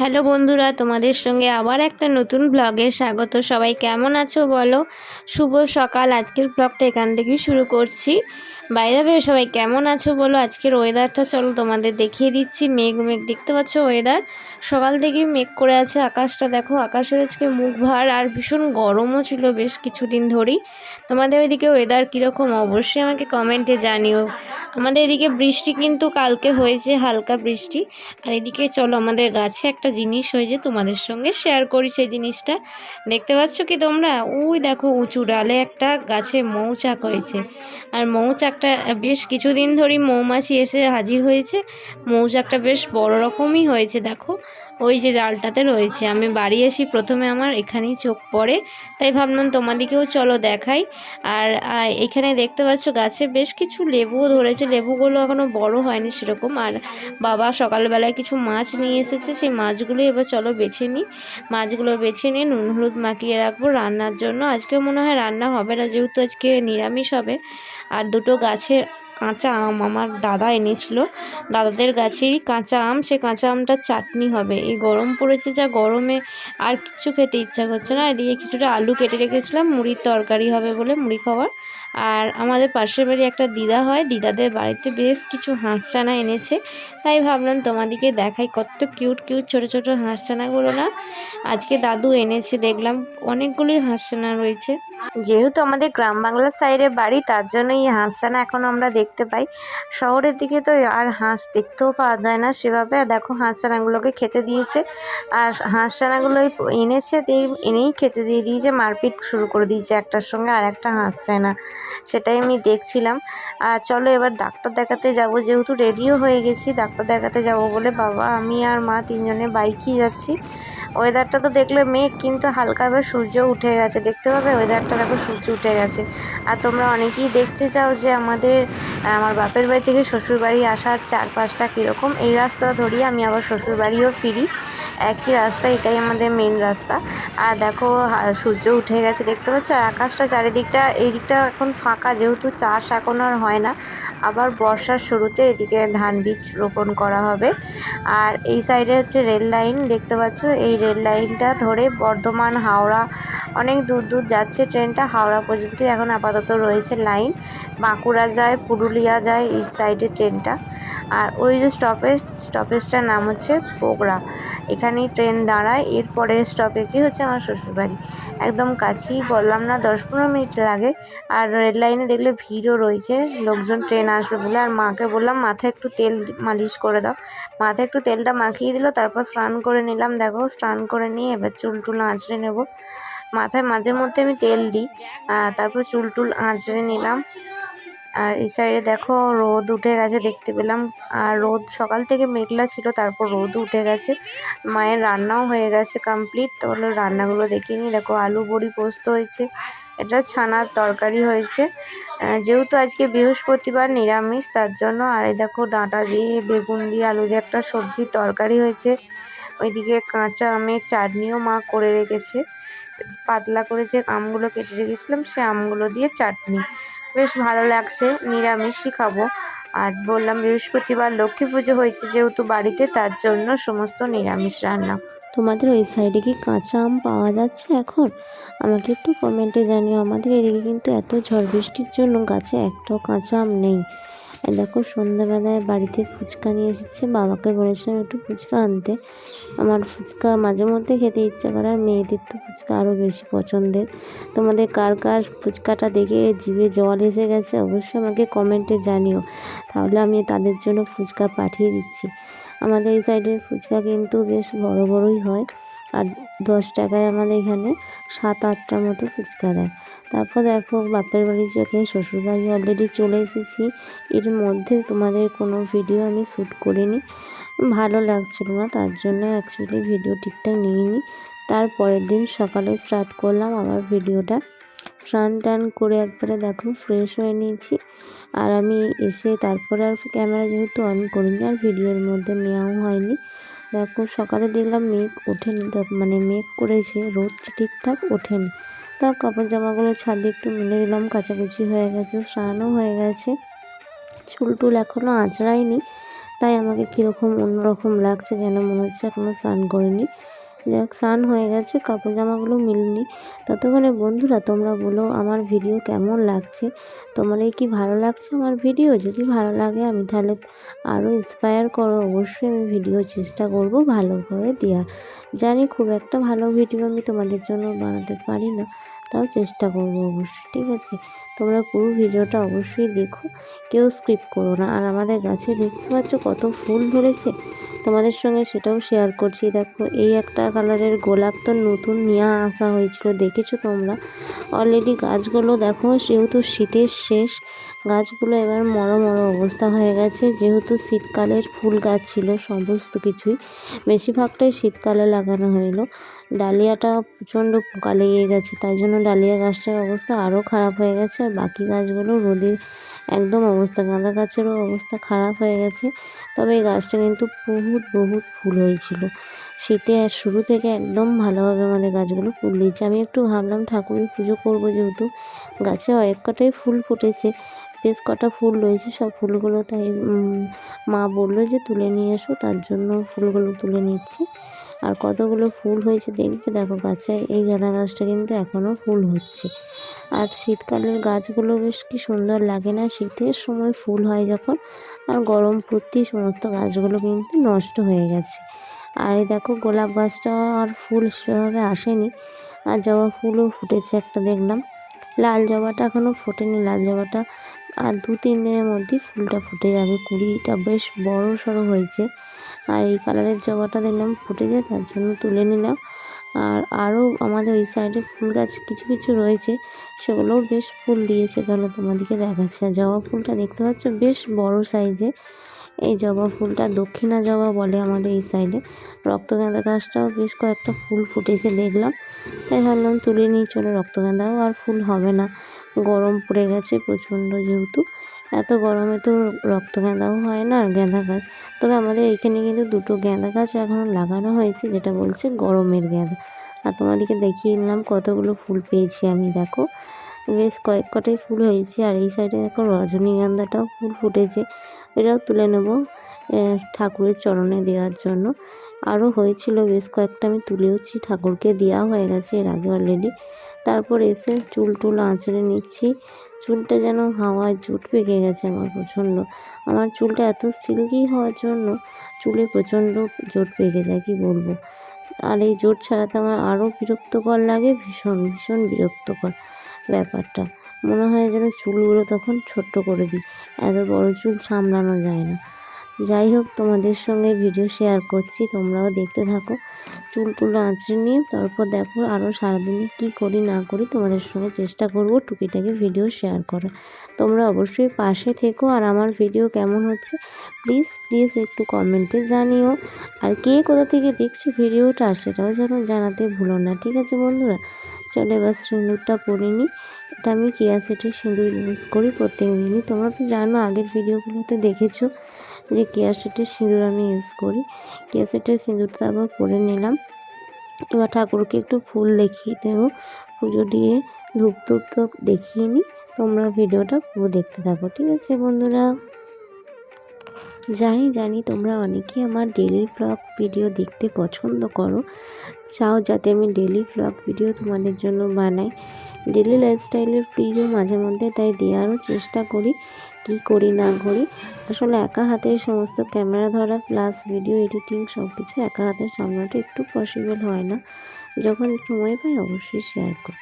Hello বন্ধুরা, তোমাদের সঙ্গে আবার একটা নতুন ব্লগে স্বাগত। সবাই কেমন আছো বলো? শুভ সকাল। আজকের ব্লগটা এখান থেকেই শুরু করছি। বাইরে বের সবাই কেমন আছো বলো? আজকের ওয়েদারটা চলো তোমাদের দেখিয়ে দিচ্ছি। মেঘ মেঘ দেখতে পাচ্ছ ওয়েদার, সকাল থেকেই মেঘ করে আছে। আকাশটা দেখো, আকাশের আজকে মুখ ভার, আর ভীষণ গরমও ছিল বেশ কিছুদিন ধরেই। তোমাদের ওইদিকে ওয়েদার কীরকম অবশ্যই আমাকে কমেন্টে জানিও। আমাদের এদিকে বৃষ্টি কিন্তু কালকে হয়েছে, হালকা বৃষ্টি। আর এদিকে চলো আমাদের গাছে একটা জিনিস হয়েছে, তোমাদের সঙ্গে শেয়ার করি সেই জিনিসটা। দেখতে পাচ্ছ কি তোমরা? ওই দেখো উঁচু ডালে একটা গাছে মৌচাক হয়েছে। আর মৌচাকটা বেশ কিছুদিন ধরেই মৌমাছি এসে হাজির হয়েছে। মৌচাকটা বেশ বড় রকমই হয়েছে দেখো, ওই যে ডালটাতে রয়েছে। আমি বাড়ি আসি প্রথমে আমার এখানেই চোখ পড়ে, তাই ভাবলাম তোমাদিকেও চলো দেখাই। আর এখানে দেখতে পাচ্ছ গাছে বেশ কিছু লেবুও ধরেছে। লেবুগুলো এখনও বড় হয়নি সেরকম। আর বাবা সকালবেলায় কিছু মাছ নিয়ে এসেছে, সেই মাছগুলো এবার চলো বেছে নিই। মাছগুলো বেছে নিয়ে নুন হলুদ মাখিয়ে রাখবো রান্নার জন্য। আজকে মনে হয় রান্না হবে না, যেহেতু আজকে নিরামিষ হবে। আর দুটো গাছে কাঁচা আম আমার দাদা এনেছিল, দাদাদের গাছেরই কাঁচা আম। সে কাঁচা আমটার চাটনি হবে। এই গরম পড়েছে যা, গরমে আর কিছু খেতে ইচ্ছা করছে না। এদিকে কিছুটা আলু কেটে রেখেছিলাম, মুড়ির তরকারি হবে বলে, মুড়ি খাওয়ার। আর আমাদের পাশের বাড়ি একটা দিদা হয়, দিদাদের বাড়িতে বেশ কিছু হাঁসছানা এনেছে, তাই ভাবলাম তোমাদিকে দেখাই। কত কিউট কিউট ছোটো ছোটো হাঁসছানাগুলো না আজকে দাদু এনেছে। দেখলাম অনেকগুলোই হাঁসছানা রয়েছে। যেহেতু আমাদের গ্রাম বাংলার সাইডে বাড়ি, তার জন্য এই হাঁসছানা এখন আমরা দেখতে পাই। শহরের দিকে তো আর হাঁস দেখতেও পাওয়া যায় না সেভাবে। আর দেখো হাঁসছানাগুলোকে খেতে দিয়েছে। আর হাঁসছানাগুলোই এনেছে, এনেই খেতে দিয়ে দিয়েছে। মারপিট শুরু করে দিয়েছে একটার সঙ্গে আর একটা হাঁসছানা, সেটাই আমি দেখছিলাম। আর চলো এবার ডাক্তার দেখাতে যাব, যেহেতু রেডিও হয়ে গেছি। ডাক্তার দেখাতে যাব বলে বাবা, আমি আর মা তিনজনে বাইকেই যাচ্ছি। ওয়েদারটা তো দেখলে মেঘ, কিন্তু হালকা এবার সূর্য উঠে গেছে। দেখতে পাবে ওয়েদারটা দেখো, সূর্য উঠে গেছে। আর তোমরা অনেকেই দেখতে চাও যে আমার বাপের বাড়ি থেকে শ্বশুরবাড়ি আসার চারপাশটা কীরকম। এই রাস্তা ধরিয়ে আমি আবার শ্বশুরবাড়িও ফিরি, একই রাস্তা, এটাই আমাদের মেন রাস্তা। আর দেখো সূর্য উঠে গেছে দেখতে পাচ্ছ। আর আকাশটা চারিদিকটা, এই দিকটা এখন ফাঁকা, যেহেতু চাষ এখন আর হয় না। আবার বর্ষার শুরুতে এদিকে ধান বীজ রোপণ করা হবে। আর এই সাইডে হচ্ছে রেল লাইন, দেখতে পাচ্ছ। এই রেল লাইনটা ধরে বর্ধমান, হাওড়া, অনেক দূর দূর যাচ্ছে ট্রেনটা। হাওড়া পর্যন্ত এখন আপাতত রয়েছে লাইন। বাঁকুড়া যায়, পুরুলিয়া যায় এই সাইডে ট্রেনটা। আর ওই যে স্টপেজটার নাম হচ্ছে পোগড়া, এখানেই ট্রেন দাঁড়ায়। এর পরের স্টপেজই হচ্ছে আমার শ্বশুরবাড়ি। একদম কাছেই, বললাম না 10-15 মিনিট লাগে। আর রেল লাইনে দেখলে ভিড়ও রয়েছে, লোকজন ট্রেন আসবে বলে। আর মাকে বললাম মাথায় একটু তেল মালিশ করে দাও। মাথায় একটু তেলটা মাখিয়ে দিল, তারপর স্নান করে নিলাম। দেখো স্নান করে নিয়ে এবার চুল টুল আঁচড়ে নেব। মাথায় মাঝে মধ্যে আমি তেল দিই, তারপর চুল টুল আঁচড়ে নিলাম। আর এই সাইডে দেখো রোদ উঠে গেছে দেখতে পেলাম। আর রোদ সকাল থেকে মেঘলা ছিল, তারপর রোদ উঠে গেছে। মায়ের রান্নাও হয়ে গেছে কমপ্লিট। তাহলে রান্নাগুলো দেখিয়ে নিই। দেখো আলু বড়ি পোস্ত হয়েছে, এটা ছানার তরকারি হয়েছে। যেহেতু আজকে বৃহস্পতিবার নিরামিষ, তার জন্য। আর এই দেখো ডাঁটা দিয়ে, বেগুন দিয়ে, আলু দিয়ে একটা সবজির তরকারি হয়েছে। ওইদিকে কাঁচা আমের চাটনিও মা করে রেখেছে, পাতলা করে যে আমগুলো কেটে রেখেছিলাম সে আমগুলো দিয়ে চাটনি। বেশ ভালো লাগছে, নিরামিষই খাবো। আর বললাম বৃহস্পতিবার লক্ষ্মী পুজো হয়েছে যেহেতু বাড়িতে, তার জন্য সমস্ত নিরামিষ রান্না। তোমাদের ওই সাইডে কি কাঁচা আম পাওয়া যাচ্ছে এখন? আমাকে একটু কমেন্টে জানিও। আমাদের এদিকে কিন্তু এত ঝড় বৃষ্টির জন্য গাছে একটাও কাঁচা আম নেই। দেখো সন্ধ্যাবেলায় বাড়িতে ফুচকা নিয়ে এসেছে, বাবাকে বলেছিলাম একটু ফুচকা আনতে। আমার ফুচকা মাঝে মধ্যে খেতে ইচ্ছা করে, আর মেয়েদের তো ফুচকা আরও বেশি পছন্দের। তোমাদের কার কার ফুচকাটা দেখে জিভে জল এসে গেছে অবশ্যই আমাকে কমেন্টে জানিও, তাহলে আমি তাদের জন্য ফুচকা পাঠিয়ে দিচ্ছি। আমাদের এই সাইডের ফুচকা কিন্তু বেশ বড় বড়ই হয়। আর 10 টাকায় আমাদের এখানে 7-8টার মতো ফুচকা দেয়। তারপর দেখো বাপের বাড়ি চোখে শ্বশুরবাড়ি অলরেডি চলে এসেছি। এর মধ্যে তোমাদের কোনো ভিডিও আমি শ্যুট করিনি, ভালো লাগছিল না, তার জন্য অ্যাকচুয়ালি ভিডিও ঠিকঠাক নিইনি। তারপরের দিন সকালে স্টার্ট করলাম আবার ভিডিওটা। স্নান টান করে একবারে দেখো ফ্রেশ হয়ে নিয়েছি। আর আমি এসে তারপরে আর ক্যামেরা যেহেতু অন করিনি, আর ভিডিওর মধ্যে নেওয়াও হয়নি। দেখো সকালে দেখলাম মেঘ ওঠেনি, মানে মেঘ করেছে, রোদটা ঠিকঠাক ওঠেনি। তা কাপড় জামাগুলো ছাদে একটু মেলে দিলাম, কাচাকুচি হয়ে গেছে, স্নানও হয়ে গেছে। চুল টুল এখনও আঁচড়াইনি, তাই আমাকে কীরকম অন্যরকম লাগছে, যেন মনে হচ্ছে এখনও স্নান করিনি। যাক, স্নান হয়ে গেছে, কাপড় জামাগুলো মিলনি। ততক্ষণে বন্ধুরা তোমরা বলো আমার ভিডিও কেমন লাগছে, তোমাদের কি ভালো লাগছে আমার ভিডিও? যদি ভালো লাগে আমি তাহলে আরও ইন্সপায়ার করো, অবশ্যই আমি ভিডিও চেষ্টা করব ভালোভাবে দেওয়ার। জানি খুব একটা ভালো ভিডিও আমি তোমাদের জন্য বানাতে পারি না, তাও চেষ্টা করব অবশ্যই, ঠিক আছে? তোমরা পুরো ভিডিওটা অবশ্যই দেখো, কেউ স্কিপ করো না। আর আমাদের গাছে দেখতে পাচ্ছ কত ফুল ধরেছে, তোমাদের সঙ্গে সেটাও শেয়ার করছি। দেখো, এই একটা কালারের গোলাপ তো নতুন নিয়ে আসা হয়েছিল, দেখেছো তোমরা অলরেডি। গাছগুলো দেখো, যেহেতু শীতের শেষ, গাছগুলো এবার মরো মরো অবস্থা হয়ে গেছে। যেহেতু শীতকালের ফুল গাছ ছিল সমস্ত কিছুই, বেশিরভাগটাই শীতকালে লাগানো হলো। ডালিয়াটা প্রচণ্ড পোকা লেগে গেছে, তাই জন্য ডালিয়া গাছটার অবস্থা আরও খারাপ হয়ে গেছে। আর বাকি গাছগুলো রোদে একদম অবস্থা, গাঁদা গাছেরও অবস্থা খারাপ হয়ে গেছে। তবে এই গাছটা কিন্তু বহুত বহুত ফুল হয়েছিল শীতে, আর শুরু থেকে একদম ভালোভাবে আমাদের গাছগুলো ফুল দিয়েছে। আমি একটু ভাবলাম ঠাকুরের পুজো করবো, যেহেতু গাছে অনেক কটাই ফুল ফুটেছে, বেশ কটা ফুল রয়েছে, সব ফুলগুলো তাই মা বললো যে তুলে নিয়ে এসো, তার জন্য ফুলগুলো তুলে নিচ্ছি। আর কতগুলো ফুল হয়েছে দেখবে, দেখো গাছে এই গাঁদা গাছটা কিন্তু এখনও ফুল হচ্ছে। আর শীতকালের গাছগুলো বেশ কি সুন্দর লাগে না, শীতের সময় ফুল হয় যখন, আর গরম পড়তেই সমস্ত গাছগুলো কিন্তু নষ্ট হয়ে গেছে। আর এই দেখো গোলাপ গাছটা আর ফুল সেভাবে আসেনি, আর জবা ফুলও ফুটেছে একটা দেখলাম। লাল জবাটা এখনও ফোটেনি, লাল জবাটা আর 2-3 দিনের মধ্যেই ফুলটা ফুটে যাবে, কুড়িটা বেশ বড় সড়ো হয়েছে। আর এই কালারের জবাটা দেখলাম ফুটেছে, তার জন্য তুলে নিলাম। আর আরও আমাদের ওই সাইডে ফুল গাছ কিছু কিছু রয়েছে, সেগুলোও বেশ ফুল দিয়েছে, তাহলে তোমাদেরকে দেখাচ্ছে। আর জবা ফুলটা দেখতে পাচ্ছ বেশ বড় সাইজে, এই জবা ফুলটা দক্ষিণা জবা বলে আমাদের এই সাইডে। রক্তগাঁদা গাছটাও বেশ কয়েকটা ফুল ফুটেছে দেখলাম, তাই ভাবলাম তুলে নিই। চলো, রক্তগাঁদাও আর ফুল হবে না, গরম পড়ে গেছে প্রচণ্ড, যেহেতু এত গরমে তো রক্তগাঁদাও হয় না আর গাঁদা গাছ। তবে আমাদের এইখানে কিন্তু 2টো গাঁদা গাছ এখনও লাগানো হয়েছে, যেটা বলছে গরমের গাঁদা। আর তোমাদেরকে দেখিয়ে নিলাম কতগুলো ফুল পেয়েছি আমি, দেখো বেশ কয়েক কটাই ফুল হয়েছে। আর এই সাইডে দেখো রজনীগন্ধাটাও ফুল ফুটেছে, এটাও তুলে নেব ঠাকুরের চরণে দেওয়ার জন্য। আরও হয়েছিল বেশ কয়েকটা, আমি তুলেওছি, ঠাকুরকে দেওয়া হয়ে গেছে এর আগে অলরেডি। তারপর এসে চুল টুল আঁচড়ে নিচ্ছি, চুলটা যেন হাওয়ায় জট পেকে গেছে আমার প্রচণ্ড। আমার চুলটা এত সিল্কি হওয়ার জন্য চুলে প্রচণ্ড জট পেকে যায়, কি বলবো। আর এই জট ছাড়াতে আমার আরও বিরক্তকর লাগে, ভীষণ ভীষণ বিরক্তকর ব্যাপারটা। মনে হয় যেন চুলগুলো তখন ছোট্ট করে দিই, এত বড় চুল সামলানো যায় না। যাই হোক, তোমাদের সঙ্গে ভিডিও শেয়ার করছি, তোমরাও দেখতে থাকো। চুল টুল আঁচড়ে নিয়ে তারপর দেখো আরও সারাদিনে কী করি না করি, তোমাদের সঙ্গে চেষ্টা করব টুকিটাকি ভিডিও শেয়ার করার। তোমরা অবশ্যই পাশে থেকো, আর আমার ভিডিও কেমন হচ্ছে প্লিজ প্লিজ একটু কমেন্টে জানিও। আর কে কোথা থেকে দেখছো ভিডিওটা সেটাও যেন জানাতে ভুলো না, ঠিক আছে বন্ধুরা? চলো এবার সিঁদুরটা পরে নিই। এটা আমি কেয়া সেটের সিঁদুর ইউজ করি প্রত্যেক দিনই, তোমরা তো জানো, আগের ভিডিওগুলোতে দেখেছো যে কেয়া সেটের সিঁদুর আমি ইউজ করি। কেয়া সেটের সিঁদুরটা আবার পরে নিলাম। এবার ঠাকুরকে একটু ফুল দেখিয়ে দেবো, পুজো দিয়ে ধূপ ধূপ তো দেখিয়ে নিই। তোমরা ভিডিওটা পুরো দেখতে থাকো, ঠিক আছে বন্ধুরা? জানি তোমরা অনেকেই আমার ডেলি ভ্লগ ভিডিও দেখতে পছন্দ করো, চাও যাতে আমি ডেলি ভ্লগ ভিডিও তোমাদের জন্য বানাই, ডেলি লাইফস্টাইলের ভিডিও মাঝে মধ্যে, তাই দেওয়ারও চেষ্টা করি। কি করি না করি, আসলে একা হাতে সমস্ত ক্যামেরা ধরা প্লাস ভিডিও এডিটিং সব কিছু একা হাতে সামলাতে একটু পসিবল হয় না। যখন সময় পাই অবশ্যই শেয়ার করি।